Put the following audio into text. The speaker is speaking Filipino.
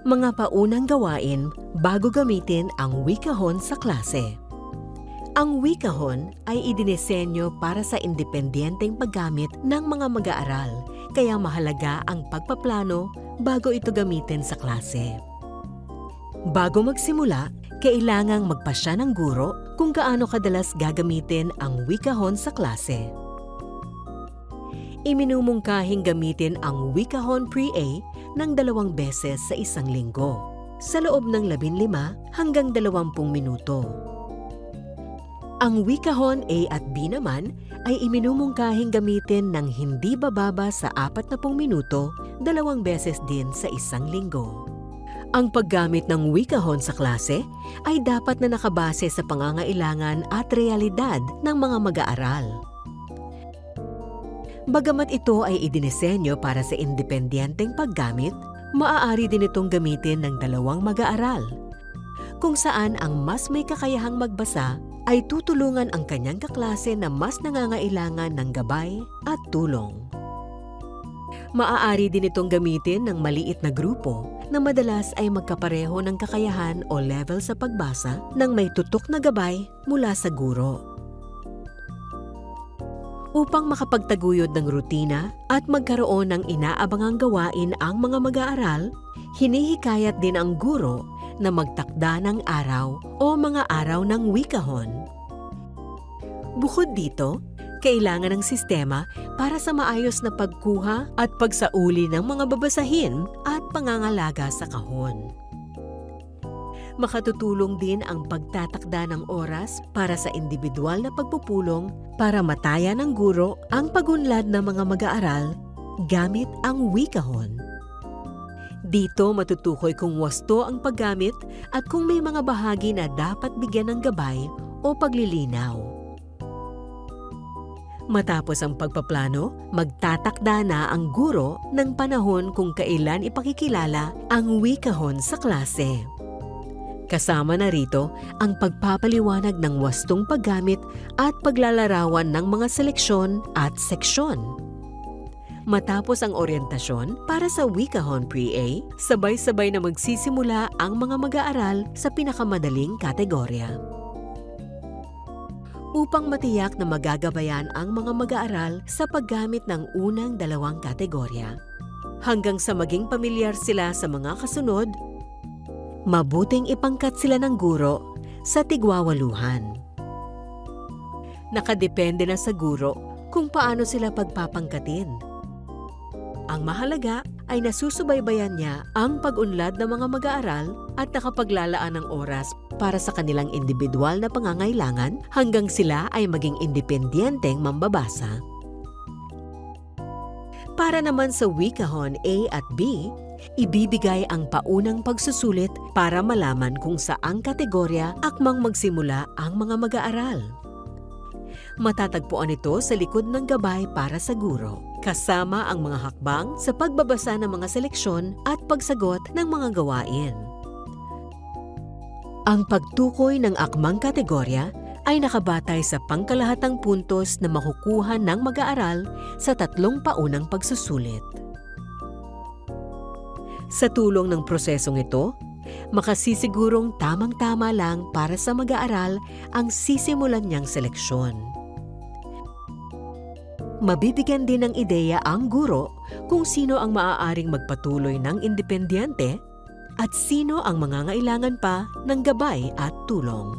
Mga paunang gawain bago gamitin ang wikahon sa klase. Ang wikahon ay idinisenyo para sa independenteng paggamit ng mga mag-aaral, kaya mahalaga ang pagpaplano bago ito gamitin sa klase. Bago magsimula, kailangang magpasya ng guro kung gaano kadalas gagamitin ang wikahon sa klase. Iminumungkahing gamitin ang wikahon pre-A ng 2 beses sa isang linggo, sa loob ng 15 hanggang 20 minuto. Ang wikahon A at B naman ay iminumungkahing gamitin ng hindi bababa sa 40 minuto, 2 beses din sa isang linggo. Ang paggamit ng wikahon sa klase ay dapat na nakabase sa pangangailangan at realidad ng mga mag-aaral. Bagamat ito ay idinisenyo para sa independenteng paggamit, maaari din itong gamitin ng 2 mag-aaral. Kung saan ang mas may kakayahang magbasa ay tutulungan ang kanyang kaklase na mas nangangailangan ng gabay at tulong. Maaari din itong gamitin ng maliit na grupo na madalas ay magkapareho ng kakayahan o level sa pagbasa ng may tutok na gabay mula sa guro. Upang makapagtaguyod ng rutina at magkaroon ng inaabangang gawain ang mga mag-aaral, hinihikayat din ang guro na magtakda ng araw o mga araw ng wikahon. Bukod dito, kailangan ng sistema para sa maayos na pagkuha at pagsauli ng mga babasahin at pangangalaga sa kahon. Makatutulong din ang pagtatakda ng oras para sa individual na pagpupulong para mataya ng guro ang pagunlad ng mga mag-aaral gamit ang wikahon. Dito matutukoy kung wasto ang paggamit at kung may mga bahagi na dapat bigyan ng gabay o paglilinaw. Matapos ang pagpaplano, magtatakda na ang guro ng panahon kung kailan ipakikilala ang wikahon sa klase. Kasama na rito ang pagpapaliwanag ng wastong paggamit at paglalarawan ng mga seleksyon at seksyon. Matapos ang oryentasyon para sa wikahon pre-A, sabay-sabay na magsisimula ang mga mag-aaral sa pinakamadaling kategorya. Upang matiyak na magagabayan ang mga mag-aaral sa paggamit ng unang 2 kategorya, hanggang sa maging pamilyar sila sa mga kasunod, mabuting ipangkat sila ng guro sa tigwawaluhan. Nakadepende na sa guro kung paano sila pagpapangkatin. Ang mahalaga ay nasusubaybayan niya ang pag-unlad ng mga mag-aaral at nakapaglalaan ng oras para sa kanilang individual na pangangailangan hanggang sila ay maging independenteng mambabasa. Para naman sa wikahon A at B, ibibigay ang paunang pagsusulit para malaman kung saang kategorya akmang magsimula ang mga mag-aaral. Matatagpuan ito sa likod ng gabay para sa guro, kasama ang mga hakbang sa pagbabasa ng mga seleksyon at pagsagot ng mga gawain. Ang pagtukoy ng akmang kategorya ay nakabatay sa pangkalahatang puntos na makukuha ng mag-aaral sa 3 paunang pagsusulit. Sa tulong ng prosesong ito, makasisigurong tamang-tama lang para sa mag-aaral ang sisimulan niyang seleksyon. Mabibigyan din ng ideya ang guro kung sino ang maaaring magpatuloy ng independente at sino ang mangangailangan pa ng gabay at tulong.